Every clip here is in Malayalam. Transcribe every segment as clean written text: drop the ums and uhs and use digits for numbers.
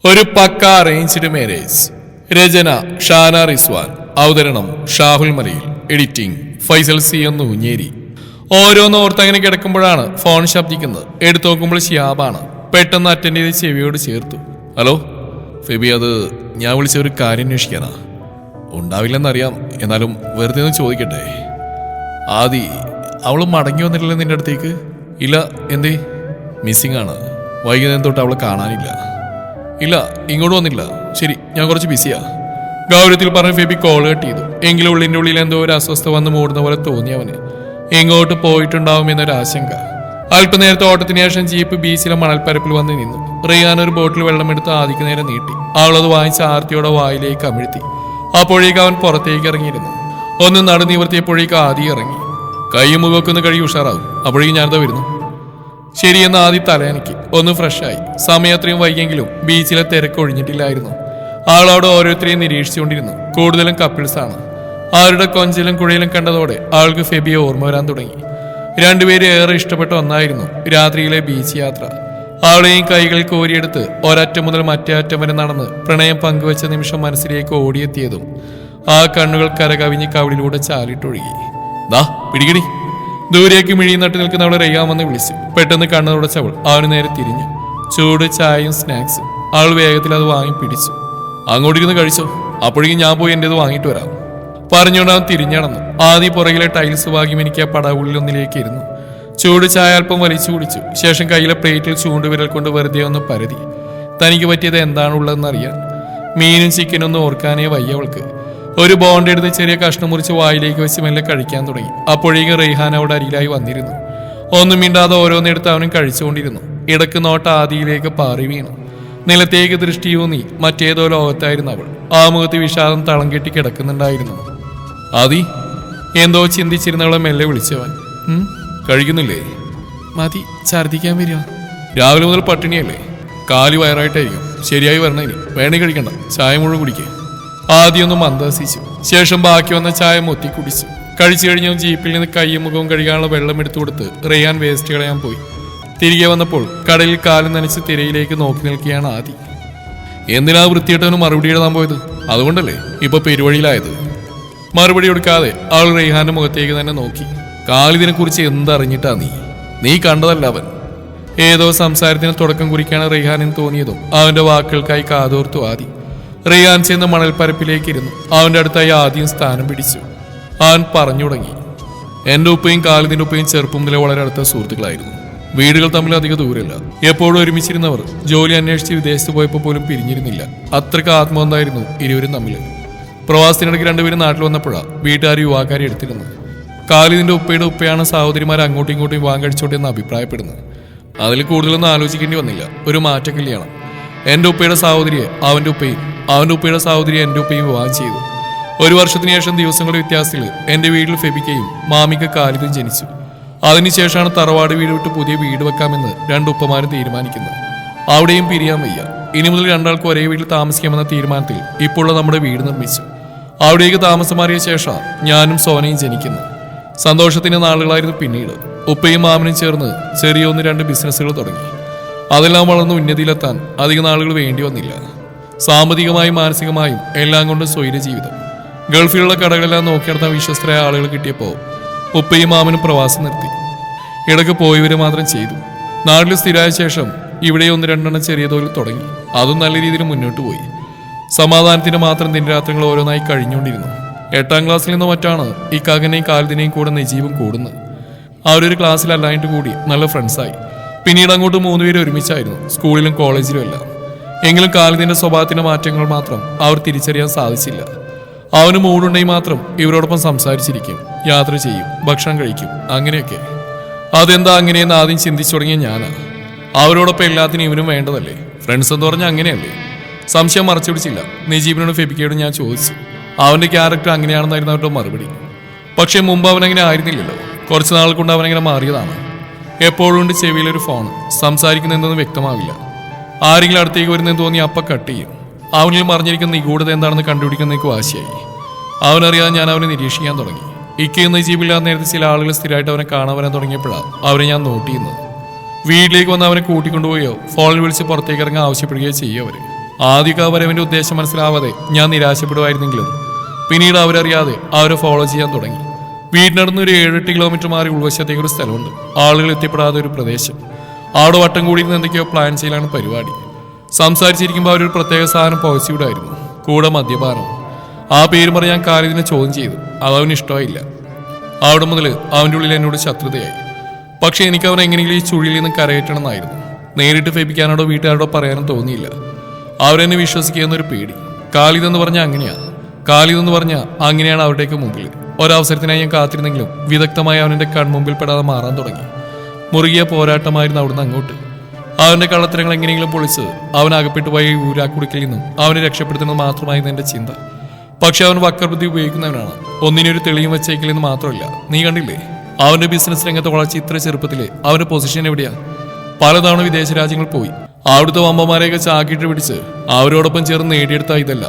ഒരു പക്ക അറേഞ്ച്ഡ് മാരേജ്. രചന ഷാന റിസ്വാൻ. അവതരണം ഷാഹുൽ മലയിൽ. എഡിറ്റിംഗ് ഫൈസൽ സി എന്ന് ഊഞ്ഞേരി. ഓരോന്ന് ഓർത്തങ്ങനെ കിടക്കുമ്പോഴാണ് ഫോൺ ശബ്ദിക്കുന്നത്. എടുത്തു നോക്കുമ്പോൾ ഷിയാബാണ്. പെട്ടെന്ന് അറ്റൻഡ് ചെയ്ത് ചെവിയോട് ചേർത്തു. ഹലോ ഫെബി, അത് ഞാൻ വിളിച്ച ഒരു കാര്യം അന്വേഷിക്കാനാ. ഉണ്ടാവില്ലെന്നറിയാം, എന്നാലും വെറുതെ ഒന്ന് ചോദിക്കട്ടെ. ആദി, അവൾ മടങ്ങി വന്നിട്ടില്ല നിന്റെ അടുത്തേക്ക്? ഇല്ല. എന്തേ? മിസ്സിംഗ് ആണ്. വൈകുന്നേരം തൊട്ട് അവളെ കാണാനില്ല. ഇല്ല, ഇങ്ങോട്ട് വന്നില്ല. ശരി, ഞാൻ കുറച്ച് ബിസിയാ. ഗൗരവത്തിൽ പറഞ്ഞ ഫെബി കോൾ കട്ട് ചെയ്തു. എങ്കിലും ഉള്ളിൻ്റെ ഉള്ളിൽ എന്തോ ഒരു അസ്വസ്ഥ വന്ന് മൂടുന്ന പോലെ തോന്നിയവന്. എങ്ങോട്ട് പോയിട്ടുണ്ടാവുമെന്നൊരു ആശങ്ക. അല്പനേരത്തെ ഓട്ടത്തിന് ശേഷം ജീപ്പ് ബീച്ചിലെ മണൽപ്പരപ്പിൽ വന്ന് നിന്നു. റിയാൻ ഒരു ബോട്ടിൽ വെള്ളമെടുത്ത് ആദിക്ക് നേരെ നീട്ടി. അവളത് വാങ്ങിച്ച് ആർത്തിയോടെ വായിലേക്ക് അമിഴ്ത്തി. അപ്പോഴേക്ക് അവൻ പുറത്തേക്ക് ഇറങ്ങിയിരുന്നു. ഒന്ന് നടുനിവർത്തിയപ്പോഴേക്ക് ആദി ഇറങ്ങി. കൈയും മുഖമൊക്കെ കഴിയും ഉഷാറാവും. അപ്പോഴേക്കും ഞാനത് വരുന്നു. ശരിയെന്ന് ആദ്യം തലയനക്കി ഒന്ന് ഫ്രഷായി. സമയം അത്രയും വൈകിയെങ്കിലും ബീച്ചിലെ തിരക്ക് ഒഴിഞ്ഞിട്ടില്ലായിരുന്നു. ആളവിടെ ഓരോരുത്തരെയും നിരീക്ഷിച്ചുകൊണ്ടിരുന്നു. കൂടുതലും കപ്പിൾസാണ്. അവരുടെ കൊഞ്ചലും കുഴയിലും കണ്ടതോടെ ആൾക്ക് ഫെബിയെ ഓർമ്മ വരാൻ തുടങ്ങി. രണ്ടുപേരും ഏറെ ഇഷ്ടപ്പെട്ട ഒന്നായിരുന്നു രാത്രിയിലെ ബീച്ച് യാത്ര. അവളെയും കൈകളിൽ കോരിയെടുത്ത് ഒരറ്റം മുതൽ മറ്റേ അറ്റം വരെ നടന്ന് പ്രണയം പങ്കുവച്ച നിമിഷം മനസ്സിലേക്ക് ഓടിയെത്തിയതും ആ കണ്ണുകൾ കരകവിഞ്ഞ് കവിളിലൂടെ ചാലിട്ടൊഴുകി. ദാ പിടികടി. ദൂരേക്ക് മിഴി നട്ട് നിൽക്കുന്നവളെ റെയ്യാമെന്ന് വിളിച്ചു. പെട്ടെന്ന് കണ്ണുടച്ചവൾ അവന് നേരെ തിരിഞ്ഞു. ചൂട് ചായയും സ്നാക്സും. അവൾ വേഗത്തിൽ അത് വാങ്ങി പിടിച്ചു. അങ്ങോട്ടിരുന്ന് കഴിച്ചോ, അപ്പോഴേക്കും ഞാൻ പോയി എൻ്റെത് വാങ്ങിയിട്ട് വരാം. പറഞ്ഞുകൊണ്ട് അവൻ തിരിഞ്ഞടന്നു. ആദ്യം പുറകിലെ ടൈൽസ് ഭാഗ്യം എനിക്ക് ആ പടവുള്ളിലൊന്നിലേക്ക് ഇരുന്നു. ചൂട് ചായ അല്പം വലിച്ചു കുടിച്ചു. ശേഷം കയ്യിലെ പ്ലേറ്റിൽ ചൂണ്ടുവിരൽ കൊണ്ട് വെറുതെ ഒന്ന് പരതി. തനിക്ക് പറ്റിയത് എന്താണുള്ളതെന്നറിയാൻ. മീനും ചിക്കനും ഒന്നും ഓർക്കാനേ വയ്യവൾക്ക്. ഒരു ബോണ്ട് എടുത്ത് ചെറിയ കഷ്ണം മുറിച്ച് വായിലേക്ക് വെച്ച് മെല്ലെ കഴിക്കാൻ തുടങ്ങി. അപ്പോഴേക്കും റെയ്ഹാൻ അവിടെ അരിയിലായി വന്നിരുന്നു. ഒന്നും മിണ്ടാതെ ഓരോന്നെടുത്ത് അവനും കഴിച്ചുകൊണ്ടിരുന്നു. ഇടക്ക് നോട്ട ആദിയിലേക്ക് പാറി വീണു. നിലത്തേക്ക് ദൃഷ്ടിയൂന്നി മറ്റേതോ ലോകത്തായിരുന്നു അവൾ. ആ മുഖത്ത് വിഷാദം തളം കെട്ടി കിടക്കുന്നുണ്ടായിരുന്നു. ആദി, എന്തോ ചിന്തിച്ചിരുന്നവളെ മെല്ലെ വിളിച്ചവൻ. കഴിക്കുന്നില്ലേ? മതി, ഛർദിക്കാൻ വരിക. രാവിലെ മുതൽ പട്ടിണിയല്ലേ? കാലി വയറായിട്ടായിരിക്കും. ശരിയായി വരണേ. ഇനി വേണേ കഴിക്കണ്ട, ചായ മുഴുവൻ കുടിക്കുക. ആദ്യമൊന്നും മന്ദഹസിച്ചു. ശേഷം ബാക്കി വന്ന ചായ മൊത്തി കുടിച്ചു. കഴിച്ചു കഴിഞ്ഞാൽ ജീപ്പിൽ നിന്ന് കൈയും മുഖവും കഴുകാനുള്ള വെള്ളം എടുത്തു കൊടുത്ത് റെയ്യാൻ വേസ്റ്റ് കളയാൻ പോയി. തിരികെ വന്നപ്പോൾ കടലിൽ കാലം നനച്ച് തിരയിലേക്ക് നോക്കി നിൽക്കുകയാണ് ആദി. എന്തിനാ വൃത്തിയിട്ടവന് മറുപടി എഴുതാൻ പോയത്? അതുകൊണ്ടല്ലേ ഇപ്പൊ പെരുവഴിയിലായത്. മറുപടി കൊടുക്കാതെ അവൾ റെയ്ഹാന്റെ മുഖത്തേക്ക് തന്നെ നോക്കി. കാലിതിനെ കുറിച്ച് എന്തറിഞ്ഞിട്ടാ നീ കണ്ടതല്ല അവൻ. ഏതോ സംസാരത്തിന് തുടക്കം കുറിക്കാണ് റെയ്ഹാനെന്ന് തോന്നിയതും അവന്റെ വാക്കുകൾക്കായി കാതോർത്തു ആദി. റിയാൻ ചെന്ന് മണൽപ്പരപ്പിലേക്ക് ഇരുന്നു. അവന്റെ അടുത്തായി ആദ്യം സ്ഥാനം പിടിച്ചു. അവൻ പറഞ്ഞു തുടങ്ങി. എന്റെ ഉപ്പയും കാലിദിന്റെ ഉപ്പയും ചെറുപ്പം മുതലേ വളരെ അടുത്ത സുഹൃത്തുക്കളായിരുന്നു. വീടുകൾ തമ്മിൽ അധിക ദൂരമില്ല. എപ്പോഴും ഒരുമിച്ചിരുന്നവർ ജോലി അന്വേഷിച്ച് വിദേശത്ത് പോയപ്പോൾ പോലും പിരിഞ്ഞിരുന്നില്ല. അത്രയ്ക്ക് ആത്മബന്ധമായിരുന്നു ഇരുവരും തമ്മിൽ. പ്രവാസത്തിനിടയ്ക്ക് രണ്ടുപേരും നാട്ടിൽ വന്നപ്പോഴാണ് വീട്ടുകാർ യുവാക്കാരെ എടുത്തിരുന്നത്. കാലിദിന്റെ ഉപ്പയുടെ ഉപ്പയാണ് സഹോദരിമാർ അങ്ങോട്ടും ഇങ്ങോട്ടും വിവാഹം കഴിച്ചോട്ടെ എന്ന് അഭിപ്രായപ്പെടുന്നത്. അതിൽ കൂടുതലൊന്നും ആലോചിക്കേണ്ടി വന്നില്ല. ഒരു മാറ്റ കല്യാണം. എന്റെ ഉപ്പയുടെ സഹോദരിയെ അവന്റെ ഉപ്പയും, അവന്റെ ഉപ്പയുടെ സഹോദരിയെ എന്റെ ഉപ്പയും വിവാഹം ചെയ്തു. ഒരു വർഷത്തിന് ശേഷം ദിവസങ്ങളുടെ വ്യത്യാസത്തിൽ എന്റെ വീട്ടിൽ ഫെബിക്കയും മാമിക്ക് കാലിദും ജനിച്ചു. അതിനുശേഷമാണ് തറവാട് വീട് വിട്ട് പുതിയ വീട് വെക്കാമെന്ന് രണ്ടുപ്പമാരും തീരുമാനിക്കുന്നത്. അവിടെയും പിരിയാൻ വയ്യ. ഇനി മുതൽ രണ്ടാൾക്ക് ഒരേ വീട്ടിൽ താമസിക്കാമെന്ന തീരുമാനത്തിൽ ഇപ്പോൾ നമ്മുടെ വീട് നിർമ്മിച്ചു. അവിടേക്ക് താമസം മാറിയ ശേഷം ഞാനും സോനയും ജനിക്കുന്നു. സന്തോഷത്തിന്റെ നാളുകളായിരുന്നു പിന്നീട്. ഉപ്പയും മാമനും ചേർന്ന് ചെറിയ 1-2 ബിസിനസ്സുകൾ തുടങ്ങി. അതെല്ലാം വളർന്ന് ഉന്നതിയിലെത്താൻ അധിക നാളുകൾ വേണ്ടി വന്നില്ല. സാമ്പത്തികമായും മാനസികമായും എല്ലാം കൊണ്ട് സ്വൈര ജീവിതം. ഗൾഫിലുള്ള കടകളെല്ലാം നോക്കി നടത്താൻ വിശ്വസ്തരായ ആളുകൾ കിട്ടിയപ്പോൾ ഉപ്പയും മാമനും പ്രവാസം നിർത്തി. ഇടയ്ക്ക് പോയവര് മാത്രം ചെയ്തു. നാട്ടിൽ സ്ഥിരമായ ശേഷം ഇവിടെ 1-2 ചെറിയ തോതിൽ തുടങ്ങി. അതും നല്ല രീതിയിൽ മുന്നോട്ട് പോയി. സമാധാനത്തിന് മാത്രം ദിനരാത്രങ്ങൾ ഓരോന്നായി കഴിഞ്ഞുകൊണ്ടിരുന്നു. 8ാം ക്ലാസ്സിൽ നിന്ന് മറ്റാണ് ഇക്കാകനെയും കാലിദിനെയും കൂടെ നജീബും കൂടുന്നത്. അവരൊരു ക്ലാസ്സിലല്ലായിട്ട് കൂടി നല്ല ഫ്രണ്ട്സായി. പിന്നീട് അങ്ങോട്ട് 3 പേര് ഒരുമിച്ചായിരുന്നു, സ്കൂളിലും കോളേജിലും എല്ലാം. എങ്കിലും കാലിദിന്റെ സ്വഭാവത്തിന്റെ മാറ്റങ്ങൾ മാത്രം അവർ തിരിച്ചറിയാൻ സാധിച്ചില്ല. അവന് മൂടുണ്ടെങ്കിൽ മാത്രം ഇവരോടൊപ്പം സംസാരിച്ചിരിക്കും, യാത്ര ചെയ്യും, ഭക്ഷണം കഴിക്കും, അങ്ങനെയൊക്കെ. അതെന്താ അങ്ങനെയെന്ന് ആദ്യം ചിന്തിച്ചു തുടങ്ങിയ ഞാനാ. അവരോടൊപ്പം എല്ലാത്തിനും ഇവനും വേണ്ടതല്ലേ? ഫ്രണ്ട്സ് എന്ന് പറഞ്ഞാൽ അങ്ങനെയല്ലേ? സംശയം മറച്ചു പിടിച്ചില്ല. നജീബിനോട് ഫെബിക്കയോട് ഞാൻ ചോദിച്ചു. അവന്റെ ക്യാരക്ടർ അങ്ങനെയാണെന്നായിരുന്നു അവരുടെ മറുപടി. പക്ഷെ മുമ്പ് അവനങ്ങനെ ആയിരുന്നില്ലല്ലോ. കുറച്ച് നാൾ കൊണ്ട് അവനങ്ങനെ മാറിയതാണ്. എപ്പോഴും ഉണ്ട് ചെവിയിലൊരു ഫോൺ. സംസാരിക്കുന്നതെന്നൊന്നും വ്യക്തമാവില്ല. ആരെങ്കിലും അടുത്തേക്ക് വരുന്നതെന്ന് തോന്നി അപ്പം കട്ട് ചെയ്യും. അവനിൽ മറിഞ്ഞിരിക്കുന്ന നിഗൂഢത എന്താണെന്ന് കണ്ടുപിടിക്കുന്നതിലേക്ക് വാശിയായി. അവനറിയാതെ ഞാൻ അവനെ നിരീക്ഷിക്കാൻ തുടങ്ങി. ഇക്കയെന്ന് ജീപ്പില്ലാത്ത നേരത്തെ ചില ആളുകൾ സ്ഥിരമായിട്ട് അവനെ കാണാൻ വരാൻ തുടങ്ങിയപ്പോഴാണ് അവരെ ഞാൻ നോട്ട് ചെയ്യുന്നത്. വീട്ടിലേക്ക് വന്ന് അവനെ കൂട്ടിക്കൊണ്ടുപോയോ ഫോണിൽ വിളിച്ച് പുറത്തേക്ക് ഇറങ്ങാൻ ആവശ്യപ്പെടുകയോ ചെയ്യുക അവർ. ആദ്യമൊക്കെ അവരവൻ്റെ ഉദ്ദേശം മനസ്സിലാവാതെ ഞാൻ നിരാശപ്പെടുമായിരുന്നെങ്കിലും പിന്നീട് അവരറിയാതെ അവരെ ഫോളോ ചെയ്യാൻ തുടങ്ങി. വീടിനടുന്ന് ഒരു 7-8 കിലോമീറ്റർ മാറി ഉൾവശത്തേക്ക് ഒരു സ്ഥലമുണ്ട്. ആളുകൾ എത്തിപ്പെടാത്ത ഒരു പ്രദേശം. അവിടെ വട്ടം കൂടിയിരുന്ന് എന്തൊക്കെയോ പ്ലാൻ ചെയ്യലാണ് പരിപാടി. സംസാരിച്ചിരിക്കുമ്പോൾ അവരൊരു പ്രത്യേക സാധനം പോസിറ്റീവായിരുന്നു, കൂടെ മദ്യപാനം. ആ പേര് പറഞ്ഞ് ഞാൻ കാലിദിനെ ചോദ്യം ചെയ്തു. അതവന് ഇഷ്ടമായില്ല. അവിടെ മുതൽ അവൻ്റെ ഉള്ളിൽ എന്നോട് ശത്രുതയായി. പക്ഷെ എനിക്ക് അവൻ എങ്ങനെയെങ്കിലും ഈ ചുഴിയിൽ നിന്ന് കരയറ്റണമെന്നായിരുന്നു. നേരിട്ട് ഫെബിക്കാനോടോ വീട്ടുകാരോടോ പറയാനോ തോന്നിയില്ല. അവരെന്നെ വിശ്വസിക്കുന്നൊരു പേടി. കാലിദ് എന്ന് പറഞ്ഞാൽ അങ്ങനെയാണ് അവരുടെയൊക്കെ മുമ്പിൽ. ഒരവസരത്തിനായി ഞാൻ കാത്തിരുന്നെങ്കിലും വിദഗ്ധമായി അവനെൻ്റെ കൺമുമ്പിൽ പെടാതെ മാറാൻ തുടങ്ങി. മുറുകിയ പോരാട്ടമായിരുന്നു അവിടുന്ന് അങ്ങോട്ട്. അവൻ്റെ കള്ളത്തരങ്ങൾ എങ്ങനെയെങ്കിലും പൊളിച്ച് അവൻ അകപ്പെട്ടു പോയ ഊരാക്കുടുക്കിൽ നിന്നും അവനെ രക്ഷപ്പെടുത്തുന്നത് മാത്രമായിരുന്നു എൻ്റെ ചിന്ത. പക്ഷെ അവൻ വക്രബുദ്ധി ഉപയോഗിക്കുന്നവനാണ്. ഒന്നിനൊരു തെളിയും വെച്ചേക്കില്ലെന്ന് മാത്രമല്ല, നീ കണ്ടില്ലേ അവന്റെ ബിസിനസ് രംഗത്തെ വളർച്ച ഇത്ര ചെറുപ്പത്തിലെ അവന്റെ പൊസിഷൻ എവിടെയാ? പലതവണ വിദേശ രാജ്യങ്ങൾ പോയി അവിടുത്തെ വമ്പന്മാരെയൊക്കെ ചാക്കിട്ട് പിടിച്ച് അവരോടൊപ്പം ചേർന്ന് നേടിയെടുത്ത ഇതല്ല.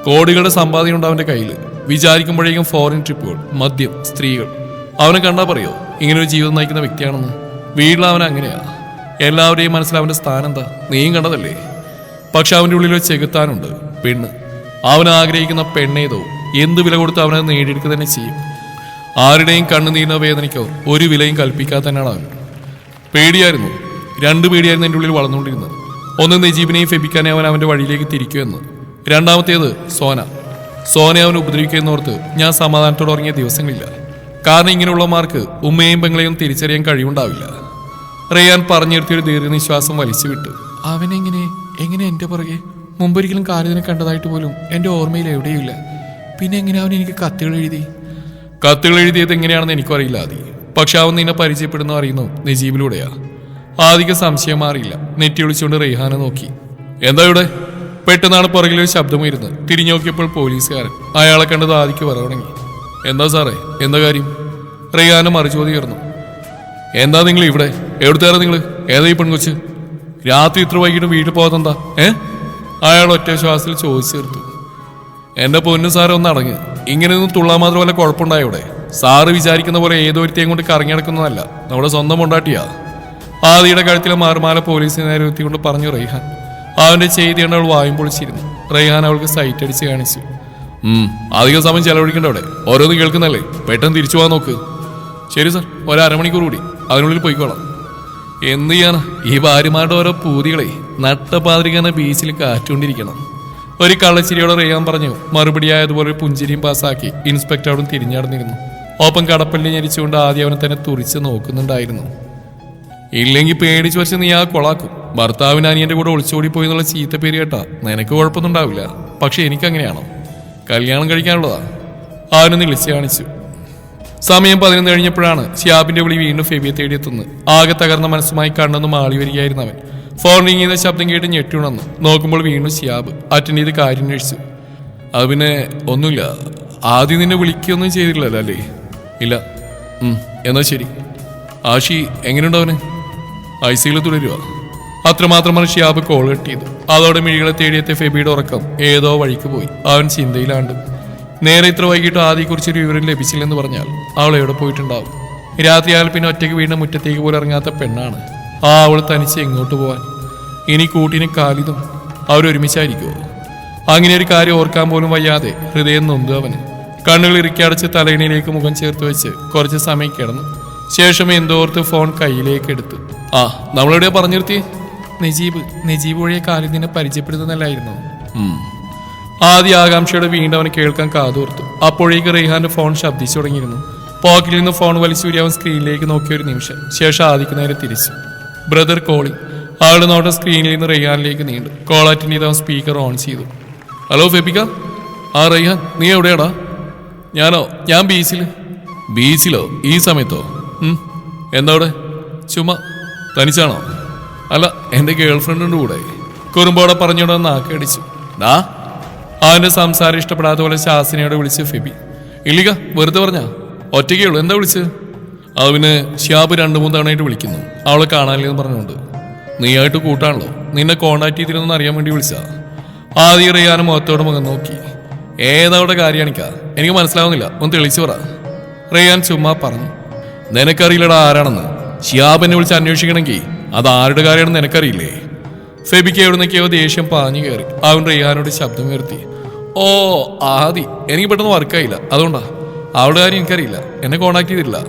കോടികളുടെ സമ്പാദ്യം ഉണ്ട് അവന്റെ കയ്യിൽ. വിചാരിക്കുമ്പോഴേക്കും ഫോറിൻ ട്രിപ്പുകൾ, മദ്യം, സ്ത്രീകൾ. അവനെ കണ്ടാ പറയോ ഇങ്ങനൊരു ജീവിതം നയിക്കുന്ന വ്യക്തിയാണെന്ന്? വീട്ടിൽ അവൻ അങ്ങനെയാ. എല്ലാവരെയും മനസ്സിൽ അവന്റെ സ്ഥാനം എന്താ നീയും കണ്ടതല്ലേ? പക്ഷെ അവന്റെ ഉള്ളിൽ ഒരു ചെകുത്താനുണ്ട്, പെണ്ണ്. അവൻ ആഗ്രഹിക്കുന്ന പെണ്ണേതോ എന്ത് വില കൊടുത്ത് അവനത് നേടിയെടുക്കുക തന്നെ ചെയ്യും. ആരുടെയും കണ്ണുനീരിനോ വേദനയ്ക്കോ ഒരു വിലയും കൽപ്പിക്കാതെ തന്നെയാണ് അവൻ. പേടിയായിരുന്നു, 2 പേടിയായിരുന്നു എൻ്റെ ഉള്ളിൽ വളർന്നുകൊണ്ടിരുന്നത്. ഒന്ന് നജീബിനെയും ഫെബിക്കാനെ അവൻ അവൻ്റെ വഴിയിലേക്ക് തിരിക്കുമെന്ന്. രണ്ടാമത്തേത് സോനെ അവൻ ഉപദ്രവിക്കുന്നോർത്ത് ഞാൻ സമാധാനത്തോടെ ഉറങ്ങിയ ദിവസങ്ങളില്ല. കാരണം ഇങ്ങനെയുള്ളമാർക്ക് ഉമ്മയും പെങ്ങളെയും തിരിച്ചറിയാൻ കഴിവുണ്ടാവില്ല. റയാൻ പറഞ്ഞിരുത്തിയൊരു ദീർഘനിശ്വാസം വലിച്ചു വിട്ടു. അവനെങ്ങനെ എൻ്റെ പുറകെ? മുമ്പൊരിക്കലും കാലിദിനെ കണ്ടതായിട്ട് പോലും എൻ്റെ ഓർമ്മയിൽ എവിടെയില്ല. പിന്നെ എങ്ങനെ അവൻ എനിക്ക് കത്തുകൾ എഴുതിയത് എങ്ങനെയാണെന്ന് എനിക്കും അറിയില്ല ആദി. പക്ഷെ അവൻ നിന്നെ പരിചയപ്പെടുന്നു അറിയുന്നു നജീബിലൂടെയാ. ആദിക്ക് സംശയം മാറിയില്ല. നെറ്റി വിളിച്ചുകൊണ്ട് റെയ്ഹാനെ നോക്കി. എന്താ ഇവിടെ? പെട്ടെന്നാണ് പുറകിലൊരു ശബ്ദമായിരുന്നു. തിരിഞ്ഞു നോക്കിയപ്പോൾ പോലീസുകാരൻ. അയാളെ കണ്ടത് ആദിക്ക് പറയണങ്ങി. എന്താ സാറേ, എന്താ കാര്യം? റെയ്ഹാനെ മറുചോദ്യം ഉയർന്നു. എന്താ നിങ്ങൾ ഇവിടെ? എവിടുത്തേറെ നിങ്ങൾ? ഏതാ ഈ പെൺകൊച്ച്? രാത്രി ഇത്ര വൈകിട്ട് വീട്ടിൽ പോകാതെന്താ? അയാൾ ഒറ്റ ശ്വാസത്തിൽ ചോദിച്ചു തീർത്തു. എന്റെ പൊന്നു സാറ് ഒന്ന് അടങ്ങ്. ഇങ്ങനെയൊന്നും തുള്ളാൻ മാത്രം വല്ല കുഴപ്പമുണ്ടായോടെ? സാറ് വിചാരിക്കുന്ന പോലെ ഏതൊരുത്തേയും കൊണ്ട് കറങ്ങി നടക്കുന്നതല്ല, നമ്മുടെ സ്വന്തം കൊണ്ടാട്ടിയാ. ആദിയുടെ കഴുത്തിലെ മാറുമാല പോലീസിന് നേരെ എത്തിക്കൊണ്ട് പറഞ്ഞു റെയ്ഹാൻ. അവന്റെ ചെയ്തി അവൾ വായും പൊളിച്ചിരുന്നു. റെയ്ഹാൻ അവൾക്ക് സൈറ്റ് അടിച്ച് കാണിച്ചു. അധികം സമയം ചെലവഴിക്കണ്ട അവിടെ, ഓരോന്ന് കേൾക്കുന്നല്ലേ, പെട്ടെന്ന് തിരിച്ചു പോകാൻ നോക്ക്. ശരി സാർ, 1 അരമണിക്കൂർ കൂടി, അതിനുള്ളിൽ പോയിക്കോളാം. എന്ത് ചെയ്യാനാ, ഈ ഭാര്യമാരുടെ ഓരോ പൂതികളെ നട്ടപ്പാതിരിക്കുന്ന ബീച്ചിൽ കാറ്റുകൊണ്ടിരിക്കണം. ഒരു കള്ളച്ചിരിയോടെ റെയ്യാൻ പറഞ്ഞു. മറുപടിയായതുപോലെ ഒരു പുഞ്ചിരിയും പാസ്സാക്കി ഇൻസ്പെക്ടറും തിരിഞ്ഞടന്നിരുന്നു. ഒപ്പം കടപ്പള്ളി ഞെരിച്ചുകൊണ്ട് ആദ്യം അവനെ തന്നെ തുറിച്ച് നോക്കുന്നുണ്ടായിരുന്നു. ഇല്ലെങ്കിൽ പേടിച്ചു വച്ച് നീ ആ കൊളാക്കും. ഭർത്താവിന് അനിയന്റെ കൂടെ ഒളിച്ചോടി പോയി എന്നുള്ള ചീത്ത പേര് കേട്ടാ നിനക്ക് കുഴപ്പമൊന്നും ഉണ്ടാവില്ല. പക്ഷെ എനിക്കങ്ങനെയാണോ? കല്യാണം കഴിക്കാനുള്ളതാ. അവനൊന്ന് വിളിച്ചു കാണിച്ചു. സമയം 11 കഴിഞ്ഞപ്പോഴാണ് ഷിയാബിന്റെ വിളി വീണ്ടും ഫെബിയെ തേടിയെത്തുന്നത്. ആകെ തകർന്ന മനസ്സുമായി കണ്ണൊന്നും ആളി വരികയായിരുന്നു അവൻ. ഫോൺ റിംഗ് ചെയ്യുന്ന ശബ്ദം കേട്ട് ഞെട്ടിയുണർന്നു. നോക്കുമ്പോൾ വീണ്ടും ഷിയാബ് അറ്റൻഡ് ചെയ്ത് കാര്യം അന്വേഷിച്ചു. അത് പിന്നെ ഒന്നുമില്ല, ആദ്യം നിന്നെ വിളിക്കുകയൊന്നും ചെയ്തിട്ടില്ലല്ലോ അല്ലേ? ഇല്ല. എന്നാ ശരി. ആഷി എങ്ങനെയുണ്ട് അവന്? ഐസിയിൽ തുടരുക. അത്രമാത്രമാണ് ഷിയാബ് കോൾ കട്ട് ചെയ്തു. അതോടെ മിഴികളെ തേടിയെത്തിയ ഫെബിയുടെ ഉറക്കം ഏതോ വഴിക്ക് പോയി. അവൻ ചിന്തയിലാണ്ട്. നേരെ ഇത്ര വൈകിട്ട് ആദ്യയെക്കുറിച്ചൊരു വിവരം ലഭിച്ചില്ലെന്ന് പറഞ്ഞാൽ അവൾ എവിടെ പോയിട്ടുണ്ടാവും? രാത്രിയായാൽ പിന്നെ ഒറ്റയ്ക്ക് വീടിന്റെ മുറ്റത്തേക്ക് പോലും ഇറങ്ങാത്ത പെണ്ണാണ്. അവൾ തനിച്ച് എങ്ങോട്ട് പോവാൻ? ഇനി കൂട്ടിന് കാലിതും അവരൊരുമിച്ചായിരിക്കുമോ? അങ്ങനെ ഒരു കാര്യം ഓർക്കാൻ പോലും വയ്യാതെ ഹൃദയം നൊന്തു അവന്. കണ്ണുകൾ ഇറുക്കിയടച്ച് തലയിണയിലേക്ക് മുഖം ചേർത്ത് വെച്ച് കുറച്ച് സമയം കിടന്നു. ശേഷം എന്തോർത്ത് ഫോൺ കയ്യിലേക്ക് എടുത്തു. നമ്മളെവിടെയാ പറഞ്ഞു നിർത്തി? നജീബ് വഴിയെ കാലിദിനെ പരിചയപ്പെടുത്തുന്നല്ലായിരുന്നു. ആദ്യ ആകാംക്ഷയോടെ വീണ്ടും അവന് കേൾക്കാൻ കാതോർത്തു. അപ്പോഴേക്ക് റെയ്ഹാന്റെ ഫോൺ ശബ്ദിച്ചു തുടങ്ങിയിരുന്നു. പോക്കറ്റിൽ നിന്ന് ഫോൺ വലിച്ചൂരി അവൻ സ്ക്രീനിലേക്ക് നോക്കിയ ഒരു നിമിഷം. ശേഷം ആദിക്ക് നേരെ തിരിച്ചു. Brother calling. ആളുടെ നോട്ടം സ്ക്രീനിൽ നിന്ന് റെയ്ഹാനിലേക്ക് നീണ്ടു. കോൾ അറ്റൻഡ് ചെയ്ത് അവൻ സ്പീക്കർ ഓൺ ചെയ്തു. ഹലോ ഫെബിക്ക. റെയ്ഹാൻ, നീ എവിടെയാടാ? ഞാൻ ബീച്ചിലോ? ഈ സമയത്തോ? എന്താ അവിടെ? ചുമ്മാ. തനിച്ചാണോ? അല്ല, എൻ്റെ ഗേൾഫ്രണ്ടിൻ്റെ കൂടെ. കുറുമ്പോടെ പറഞ്ഞോടെ നാക്കടിച്ചു. അവന്റെ സംസാരം ഇഷ്ടപ്പെടാത്ത പോലെ ശാസിനിയോടെ വിളിച്ച് ഫെബി. ഇല്ലിക, വെറുതെ പറഞ്ഞാ? ഒറ്റയ്ക്കേ ഉള്ളൂ. എന്താ വിളിച്ചത്? അവന് ഷിയാബ് 2-3 തവണയായിട്ട് വിളിക്കുന്നു, അവളെ കാണാനില്ലെന്ന് പറഞ്ഞുകൊണ്ട്. നീയായിട്ട് കൂട്ടാണല്ലോ, നിന്നെ കോണ്ടാക്ട് ചെയ്തിരുന്നെന്ന് അറിയാൻ വേണ്ടി വിളിച്ചാ. ആദ്യം റെയ്യാനും മുഖത്തോട് മുഖം നോക്കി. ഏതവിടെ കാര്യമാണിക്കാ? എനിക്ക് മനസ്സിലാവുന്നില്ല, ഒന്ന് തെളിച്ചു പറ. റെയ്യാൻ ചുമ്മാ പറഞ്ഞു. നിനക്കറിയില്ലടാ ആരാണെന്ന്. ഷിയാബ് എന്നെ വിളിച്ച് അന്വേഷിക്കണമെങ്കിൽ അത് ആരുടെ കാര്യമാണെന്ന് നിനക്കറിയില്ലേ? ഫെബിക്ക് എവിടുന്നൊക്കെയോ ദേഷ്യം പാഞ്ഞു കയറി. അവൻ റെയ്യാനോട് ശബ്ദമുയർത്തി. ഓ ആദി, എനിക്ക് പെട്ടെന്ന് വർക്കായില്ല, അതുകൊണ്ടാ. അവളുടെ കാര്യം എനിക്കറിയില്ല, എന്നെ കോണ്ടാക്ട് ചെയ്തിട്ടില്ല.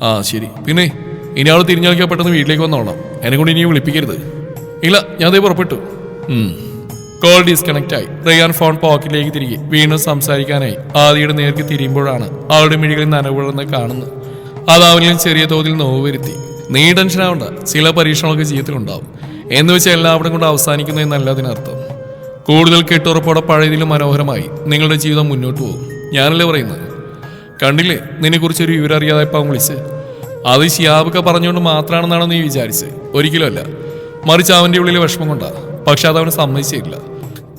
ആ ശരി, പിന്നെ ഇനി അവൾ തിരിഞ്ഞു കളിക്കാൻ പെട്ടെന്ന് വീട്ടിലേക്ക് വന്നോളാം. എന്നെ കൊണ്ട് ഇനിയും വിളിപ്പിക്കരുത്. ഇല്ല, ഞാൻ അതേ പുറപ്പെട്ടു. കോൾ ഡിസ്കണക്ട് ആയി. റെയ്യാൻ ഫോൺ പോക്കറ്റിലേക്ക് തിരികെ വീണ്ടും സംസാരിക്കാനായി ആദിയുടെ നേർക്ക് തിരിയുമ്പോഴാണ് അവളുടെ മിഴികളിൽ നനവുകളെന്ന് കാണുന്നത്. അത് അവനിലും ചെറിയ തോതിൽ നോവ് വരുത്തി. നീ ടെൻഷൻ ആവണ്ട, ചില പരീക്ഷണങ്ങളൊക്കെ ജീവിതത്തിലുണ്ടാവും. എന്ന് വെച്ചാൽ എല്ലാവരും കൊണ്ട് അവസാനിക്കുന്നു എന്നല്ല അതിനർത്ഥം. കൂടുതൽ കെട്ടുറപ്പോടെ പഴയതിലും മനോഹരമായി നിങ്ങളുടെ ജീവിതം മുന്നോട്ട് പോകും. ഞാനല്ലേ പറയുന്നത്. കണ്ടില്ലേ, നിന്നെക്കുറിച്ചൊരു വിവരം അറിയാതായപ്പോൾ അവൻ വിളിച്ച്. അത് ഷിയാബൊക്കെ പറഞ്ഞുകൊണ്ട് മാത്രമാണെന്നാണോ നീ വിചാരിച്ച്? ഒരിക്കലും അല്ല. മറിച്ച് അവൻ്റെ ഉള്ളിലെ വിഷമം കൊണ്ടാണ്. പക്ഷെ അതവന് സമ്മതിച്ചില്ല.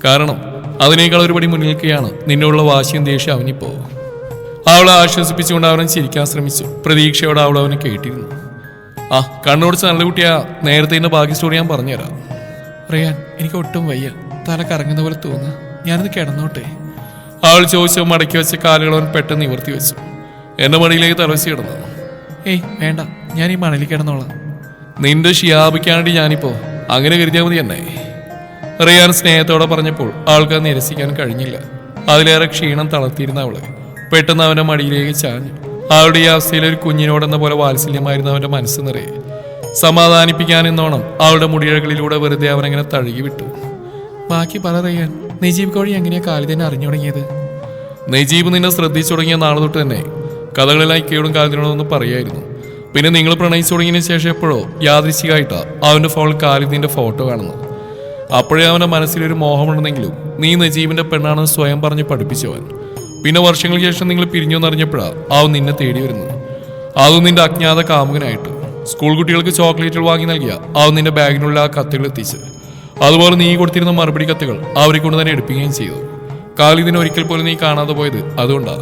കാരണം അതിനേക്കാൾ ഒരുപടി മുന്നിൽക്കുകയാണ് നിന്നോടുള്ള വാശിയും ദേഷ്യം അവനിപ്പോ. അവളെ ആശ്വസിപ്പിച്ചുകൊണ്ട് അവനെ ചിരിക്കാൻ ശ്രമിച്ചു. പ്രതീക്ഷയോടെ അവൾ അവനെ കേട്ടിരുന്നു. ആ കണ്ണോടിച്ച് നല്ല കുട്ടിയാ, നേരത്തെ ബാക്കി സ്റ്റോറി ഞാൻ പറഞ്ഞുതരാം. റെയ്യാൻ, എനിക്ക് ഒട്ടും വയ്യ, തല കറങ്ങുന്ന പോലെ തോന്നുക, ഞാനത് കിടന്നോട്ടെ? അവൾ ചോദിച്ചു. മടക്കി വെച്ച കാലുകൾ അവൻ പെട്ടെന്ന് നിവർത്തി വെച്ചു. എന്റെ മടിയിലേക്ക് തലവെച്ച് കിടന്നു. ഏയ് വേണ്ട, ഞാൻ ഈ മണലിൽ കിടന്നോളാം. നിന്റെ ഷിയാബിക്കാണ്ടി ഞാനിപ്പോ അങ്ങനെ കരുതിയാൽ മതി എന്നെ. റെയ്യാൻ സ്നേഹത്തോടെ പറഞ്ഞപ്പോൾ അവൾക്ക് നിരസിക്കാൻ കഴിഞ്ഞില്ല. അതിലേറെ ക്ഷീണം തളർത്തിയിരുന്ന അവള് പെട്ടെന്ന് അവന്റെ മടിയിലേക്ക് ചാഞ്ഞു. അവളുടെ ഈ അവസ്ഥയിൽ ഒരു കുഞ്ഞിനോടെന്ന പോലെ വാത്സല്യമായിരുന്നു അവന്റെ മനസ്സ് നിറയെ. സമാധാനിപ്പിക്കാനെന്നോണം അവളുടെ മുടിയഴകളിലൂടെ വെറുതെ അവനങ്ങനെ തഴുകി വിട്ടു. ബാക്കി പറ റെയ്യാൻ, നജീബ് കോഴി എങ്ങനെയാ കാലിദിനെ അറിഞ്ഞു തുടങ്ങിയത്? നജീബ് നിന്നെ ശ്രദ്ധിച്ചു തുടങ്ങിയ നാളെ തൊട്ട് തന്നെ കഥകളെല്ലാം ഇക്കയോടും കാലിദിനോടൊന്നും പറയായിരുന്നു. പിന്നെ നിങ്ങൾ പ്രണയിച്ചു തുടങ്ങിയതിനു ശേഷം എപ്പോഴോ യാദൃശ്ചികമായിട്ടാ അവന്റെ ഫോണിൽ കാലിദിന്റെ ഫോട്ടോ കാണുന്നത്. അപ്പോഴേ അവന്റെ മനസ്സിലൊരു മോഹമുണ്ടെന്നെങ്കിലും നീ നജീബിന്റെ പെണ്ണാണെന്ന് സ്വയം പറഞ്ഞ് പഠിപ്പിച്ചവൻ. പിന്നെ വർഷങ്ങൾക്ക് ശേഷം നിങ്ങൾ പിരിഞ്ഞോന്നറിഞ്ഞപ്പോഴാ അവൻ നിന്നെ തേടി വരുന്നത്. അതും നിന്റെ അജ്ഞാത കാമുകനായിട്ട്. സ്കൂൾ കുട്ടികൾക്ക് ചോക്ലേറ്റുകൾ വാങ്ങി നൽകിയ അവൻ നിന്റെ ബാഗിനുള്ള ആ കത്തുകൾ എത്തിച്ച്. അതുപോലെ നീ കൊടുത്തിരുന്ന മറുപടി കത്തുകൾ അവരെ കൊണ്ട് തന്നെ എടുപ്പിക്കുകയും ചെയ്തു. കാലിദിനെ ഒരിക്കൽ പോലും നീ കാണാതെ പോയത് അതുകൊണ്ടാ.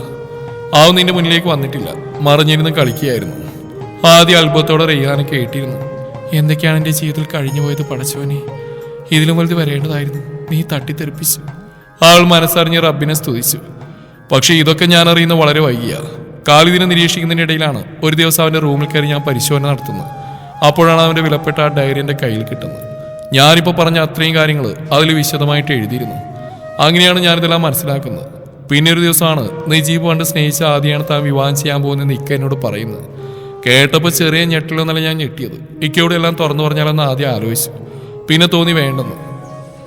അവൻ നിന്റെ മുന്നിലേക്ക് വന്നിട്ടില്ല, മറിഞ്ഞിരുന്ന് കളിക്കുകയായിരുന്നു. ആദ്യ അത്ഭുതത്തോടെ റെയ്യാനെ കേട്ടിരുന്നു. എന്തൊക്കെയാണ് എൻ്റെ ജീവിതത്തിൽ കഴിഞ്ഞു പോയത് പടച്ചവനെ, ഇതിലും വലുത് വരേണ്ടതായിരുന്നു, നീ തട്ടിത്തെറിപ്പിച്ചു. അവൾ മനസ്സറിഞ്ഞ് റബ്ബിനെ സ്തുതിച്ചു. പക്ഷെ ഇതൊക്കെ ഞാൻ അറിയുന്ന വളരെ വൈകിയ. കാലിദിനെ നിരീക്ഷിക്കുന്നതിനിടയിലാണ് ഒരു ദിവസം അവന്റെ റൂമിൽ കയറി ഞാൻ പരിശോധന നടത്തുന്നത്. അപ്പോഴാണ് അവന്റെ വിലപ്പെട്ട ആ ഡയറി എൻ്റെ കയ്യിൽ കിട്ടുന്നത്. ഞാനിപ്പോൾ പറഞ്ഞ അത്രയും കാര്യങ്ങൾ അതിൽ വിശദമായിട്ട് എഴുതിയിരുന്നു. അങ്ങനെയാണ് ഞാനിതെല്ലാം മനസ്സിലാക്കുന്നത്. പിന്നെ ഒരു ദിവസമാണ് നജീബ് പണ്ട് സ്നേഹിച്ച ആദ്യമാണ് താൻ വിവാഹം ചെയ്യാൻ പോകുന്നതെന്ന് ഇക്ക എന്നോട് പറയുന്നത്. കേട്ടപ്പോൾ ചെറിയ ഞെട്ടിലൊന്നല്ല ഞാൻ ഞെട്ടിയത്. ഇക്കയോട് എല്ലാം തുറന്നു പറഞ്ഞാലെന്ന് ആദ്യം ആലോചിച്ചു. പിന്നെ തോന്നി വേണ്ടെന്ന്.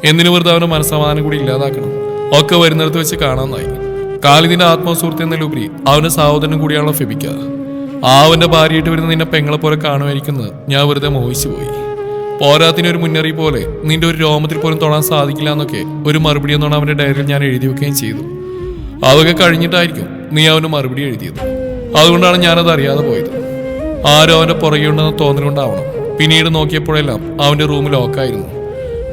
എന്തിനു വെറുതെ അവൻ്റെ മനസ്സമാധാനം കൂടി ഇല്ലാതാക്കണം. ഒക്കെ വരുന്നിടത്ത് വെച്ച് കാണാമെന്നായി. കാലിദിന്റെ ആത്മസുഹൃത്ത് എന്നതിലുപരി അവന്റെ സഹോദരനും കൂടിയാണല്ലോ ഫെബിക്ക. അവന്റെ ഭാര്യയായിട്ട് വരുന്ന നിന്നെ പെങ്ങളെ പോലെ കാണുമായിരിക്കുന്നത് ഞാൻ വെറുതെ മോഹിച്ചു പോയി. പോരാത്തിനൊരു മുന്നറിയിപ്പ് പോലെ നിന്റെ ഒരു രോമത്തിൽ പോലും തൊടാൻ സാധിക്കില്ല എന്നൊക്കെ ഒരു മറുപടി എന്നാണ് അവന്റെ ഡയറിയിൽ ഞാൻ എഴുതി വെക്കുകയും ചെയ്തു. അതൊക്കെ കഴിഞ്ഞിട്ടായിരിക്കും നീ അവന് മറുപടി എഴുതിയത്. അതുകൊണ്ടാണ് ഞാനത് അറിയാതെ പോയത്. ആരോ അവന്റെ പുറകെ ഉണ്ടെന്ന് തോന്നലുണ്ടാവണം. പിന്നീട് നോക്കിയപ്പോഴെല്ലാം അവന്റെ റൂം ലോക്കായിരുന്നു.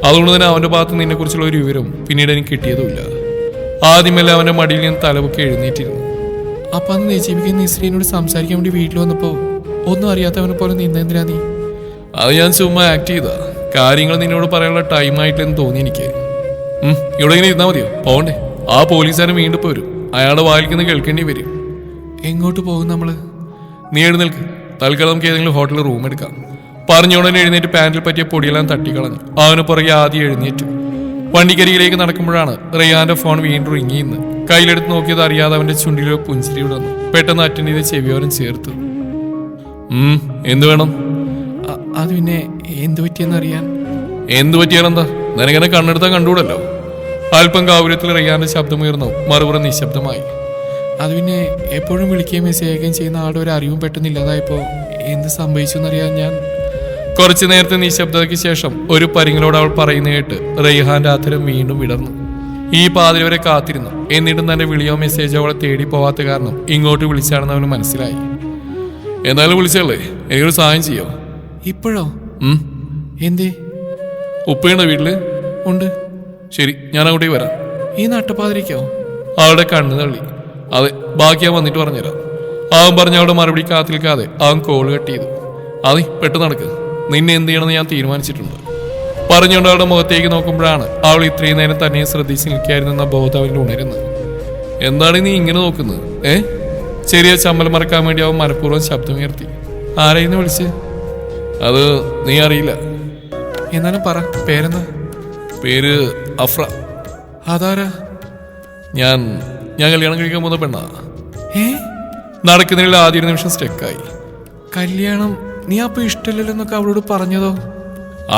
അതുകൊണ്ട് തന്നെ അവന്റെ ഭാഗത്ത് നിന്നെ കുറിച്ചുള്ള ഒരു വിവരം പിന്നീട് എനിക്ക് കിട്ടിയതുമില്ല. ആദ്യമല്ല അവന്റെ മടിയിൽ നിന്ന് തലവൊക്കെ എഴുന്നേറ്റിരുന്നു. അപ്പൊ അന്ന് നജീബിക്ക് നിസ്രീനോട് സംസാരിക്കാൻ വേണ്ടി വീട്ടിൽ വന്നപ്പോ ഒന്നും അറിയാത്തവനെ പോലെ നിന്നെന്തിനാ നീ? അത് ഞാൻ ചുമ്മാ ആക്ട് ചെയ്താ. കാര്യങ്ങൾ നിന്നോട് പറയാനുള്ള ടൈം ആയിട്ടില്ലെന്ന് തോന്നി എനിക്ക്. ഇവിടെ ഇങ്ങനെ ഇരുന്നാ മതിയോ? പോകണ്ടേ? ആ പോലീസുകാരൻ വീണ്ടും പോരും. അയാളുടെ വായിക്കുന്ന കേൾക്കേണ്ടി വരും. എങ്ങോട്ട് പോകും നമ്മള്? നീ എഴുന്നേൽക്ക്. തൽക്കാലം നമുക്ക് ഏതെങ്കിലും ഹോട്ടലിൽ റൂം എടുക്കാം. പറഞ്ഞോടനെ എഴുന്നേറ്റ് പാൻറിൽ പറ്റിയ പൊടിയെല്ലാം തട്ടിക്കളഞ്ഞു. അവന് പുറകെ ആദ്യം എഴുന്നേറ്റു. വണ്ടിക്കരികിലേക്ക് നടക്കുമ്പോഴാണ് റെയ്യാന്റെ ഫോൺ വീണ്ടും റിങ്ങിന്ന്. കയ്യിലെടുത്ത് നോക്കിയത് അറിയാതെ അവന്റെ ചുണ്ടിലോ പുഞ്ചിരി വിടന്നു. പെട്ടെന്ന് അറ്റൻഡ് ചെയ്ത് ചെവിയോരം ചേർത്തു. എന്ത് വേണം? അത് പിന്നെ എന്ത് പറ്റിയെന്നറിയാൻ. എന്ത് പറ്റിയാലെന്താ? നിനക്കെന്നെ കണ്ണെടുത്താൽ കണ്ടുകൂടല്ലോ. അല്പം ഗൗരവത്തിൽ റെയ്യാന്റെ ശബ്ദമുയർന്നു. മറുപുറം നിശബ്ദമായി. അത് പിന്നെ എപ്പോഴും വിളിക്കുകയും മെസ്സേജ് അയക്കുകയും ചെയ്യുന്ന ആളുടെ ഒരു അറിവും പെട്ടെന്ന് ഇല്ലാതായപ്പോ എന്ത് സംഭവിച്ചു എന്നറിയാൻ ഞാൻ. കുറച്ചു നേരത്തെ നിശബ്ദതയ്ക്ക് ശേഷം ഒരു പരിങ്ങളോട് അവൾ പറയുന്ന കേട്ട് റെയ്ഹാന്റെ അത്തരം വീണ്ടും വിടർന്നു. ഈ പാതിര വരെ കാത്തിരുന്നു. എന്നിട്ടും തന്റെ വിളിയോ മെസ്സേജോ അവളെ തേടി പോവാത്ത കാരണം ഇങ്ങോട്ട് വിളിച്ചാണെന്ന് അവന് മനസ്സിലായി. എന്നാലും വിളിച്ചല്ലേ, എനിക്കൊരു സഹായം ചെയ്യോ? ഇപ്പോഴോ? എന്തേ? ഉപ്പയുണ്ടോ വീട്ടില്? ഉണ്ട്. ശരി, ഞാൻ അങ്ങോട്ടേക്ക് വരാം. ഈ നട്ടപ്പാതിരിക്കോ? അവളുടെ കണ്ണ് തള്ളി. അതെ, ബാക്കി ഞാൻ വന്നിട്ട് പറഞ്ഞുതരാം. അവൻ പറഞ്ഞ അവളുടെ മറുപടി കാത്തിരിക്കാതെ അവൻ കോൾ കട്ട് ചെയ്തു. അതെ, പെട്ടെന്ന് നടക്ക്. നിന്നെ എന്ത് ചെയ്യണമെന്ന് ഞാൻ തീരുമാനിച്ചിട്ടുണ്ട്. പറഞ്ഞുകൊണ്ട് അവളുടെ മുഖത്തേക്ക് നോക്കുമ്പോഴാണ് അവൾ ഇത്രയും നേരം തന്നെ ശ്രദ്ധിച്ച് നിൽക്കായിരുന്നെന്ന ബോധം അവനിൽ ഉണരുന്നത്. എന്താണ് നീ ഇങ്ങനെ നോക്കുന്നത്? ചെറിയ ചമ്മൽ മറക്കാൻ വേണ്ടി അവൻ മനഃപൂർവ്വം ശബ്ദമുയർത്തി. ആരെയെന്ന് വിളിച്ച്? അത് നീ അറിയില്ല. എന്നാലും പറ, പേരെന്താ? പേര് അഫ്ര. അതാരാ? ഞാൻ കല്യാണം കഴിക്കാൻ പോകുന്ന പെണ്ണാ. നടക്കുന്നതിൽ ആദ്യ ഒരു നിമിഷം സ്റ്റെക്കായി. കല്യാണം നീ അപ്പൊ ഇഷ്ടമില്ലല്ലോന്നൊക്കെ അവളോട് പറഞ്ഞതോ?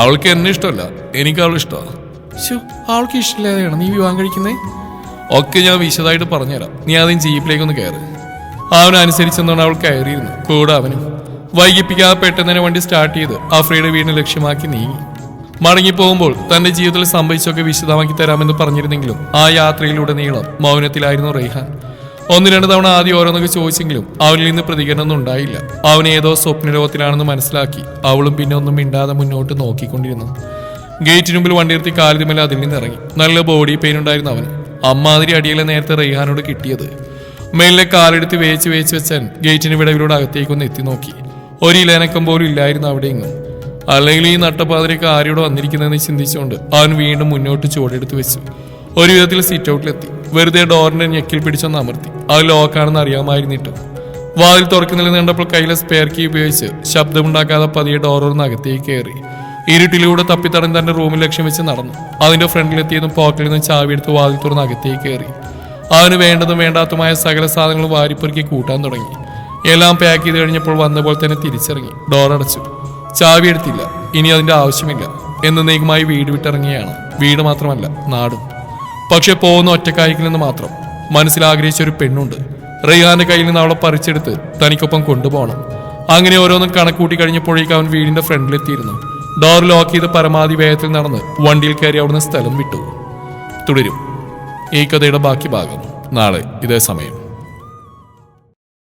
അവൾക്ക് എന്നെ ഇഷ്ടമല്ല, എനിക്ക് അവൾ ഇഷ്ടമാണ്. അവൾക്ക് ഇഷ്ടമില്ലാതെയാണ് നീ വിവാഹം കഴിക്കുന്നേ? ഒക്കെ ഞാൻ വിശദമായിട്ട് പറഞ്ഞുതരാം, നീ ആദ്യം ജീപ്പിലേക്കൊന്ന് കയറ്. അവനനുസരിച്ചെന്നാണ് അവൾ കയറിയിരുന്നു. കൂടെ അവനും വൈകിപ്പിക്കാതെ പെട്ടെന്ന് തന്നെ വണ്ടി സ്റ്റാർട്ട് ചെയ്ത് അഫ്രയുടെ വീടിനെ ലക്ഷ്യമാക്കി നീങ്ങി. മടങ്ങിപ്പോകുമ്പോൾ തന്റെ ജീവിതത്തിൽ സംഭവിച്ചൊക്കെ വിശദമാക്കി തരാമെന്ന് പറഞ്ഞിരുന്നെങ്കിലും ആ യാത്രയിലുടനീളം മൗനത്തിലായിരുന്നു റെയ്ഹാൻ. 1-2 തവണ ആദ്യം ഓരോന്നൊക്കെ ചോദിച്ചെങ്കിലും അവനിൽ നിന്ന് പ്രതികരണമൊന്നും ഉണ്ടായില്ല. അവൻ ഏതോ സ്വപ്നലോകത്തിലാണെന്ന് മനസ്സിലാക്കി അവളും പിന്നെ ഒന്നും മിണ്ടാതെ മുന്നോട്ട് നോക്കിക്കൊണ്ടിരുന്നു. ഗേറ്റിന് മുമ്പിൽ വണ്ടി നിർത്തി കാലിതുമല്ല അതിൽ നിന്ന് ഇറങ്ങി. നല്ല ബോഡി പെയിൻ ഉണ്ടായിരുന്നു അവന്. അമ്മാതിരി അടിയിലെ നേരത്തെ റെയ്ഹാനോട് കിട്ടിയത്. മേലിലെ കാലെടുത്ത് വേച്ച് വെച്ചാൻ ഗേറ്റിന് വിടവിലൂടെ അകത്തേക്കൊന്ന് എത്തി നോക്കി. ഒരു ഇലനക്കം പോലും ഇല്ലായിരുന്നു അവിടെ എങ്ങും. അല്ലെങ്കിൽ ഈ നട്ടപ്പാതിരക്ക് ആരോട് വന്നിരിക്കുന്നതെന്ന് ചിന്തിച്ചുകൊണ്ട് അവൻ വീണ്ടും മുന്നോട്ട് ചുവടെടുത്ത് വെച്ചു. ഒരു വിധത്തിൽ സിറ്റ് ഔട്ടിലെത്തി. വെറുതെ ഡോറിന്റെ ഞെക്കിൽ പിടിച്ചൊന്ന് അമർത്തി. അത് ലോക്കാണെന്ന് അറിയാമായിരുന്നിട്ടും വാതിൽ തുറക്കുന്നില്ലെന്ന് കണ്ടപ്പോൾ കയ്യിലെ സ്പെയർ കീ ഉപയോഗിച്ച് ശബ്ദമുണ്ടാക്കാതെ പതിയെ ഡോറൊന്ന് അകത്തേക്ക് കയറി. ഇരുട്ടിലൂടെ തപ്പിത്തടഞ്ഞ് തന്റെ റൂമിൽ ലക്ഷ്യം വെച്ച് നടന്നു. അതിന്റെ ഫ്രണ്ടിലെത്തിയതും പോക്കറ്റിൽ നിന്ന് ചാവിയെടുത്ത് വാതിൽ തുറന്ന് അകത്തേക്ക് കയറി. അവന് വേണ്ടതും വേണ്ടാത്തതുമായ സകല സാധനങ്ങൾ വാരിപ്പെറുക്കി കൂട്ടാൻ തുടങ്ങി. എല്ലാം പാക്ക് ചെയ്ത് കഴിഞ്ഞപ്പോൾ വന്ന പോലെ തന്നെ തിരിച്ചിറങ്ങി. ഡോർ അടച്ചു. ചാവി എടുത്തില്ല, ഇനി അതിന്റെ ആവശ്യമില്ല. എന്നേക്കുമായി വീട് വിട്ടിറങ്ങിയാണ്. വീട് മാത്രമല്ല, നാടും. പക്ഷെ പോകുന്ന ഒറ്റക്കായിരിക്കില്ലെന്ന് മാത്രം. മനസ്സിലാഗ്രഹിച്ച ഒരു പെണ്ണുണ്ട്. റെയ്ഹാന്റെ കയ്യിൽ നിന്ന് അവളെ പറിച്ചെടുത്ത് തനിക്കൊപ്പം കൊണ്ടുപോകണം. അങ്ങനെ ഓരോന്നും കണക്കൂട്ടി കഴിഞ്ഞപ്പോഴേക്കും അവൻ വീടിന്റെ ഫ്രണ്ടിലെത്തിയിരുന്നു. ഡോർ ലോക്ക് ചെയ്ത് പരമാവധി വേഗത്തിൽ നടന്ന് വണ്ടിയിൽ കയറി അവിടുന്ന് സ്ഥലം വിട്ടു. തുടരും ഈ കഥയുടെ ബാക്കി ഭാഗം നാളെ ഇതേ സമയം.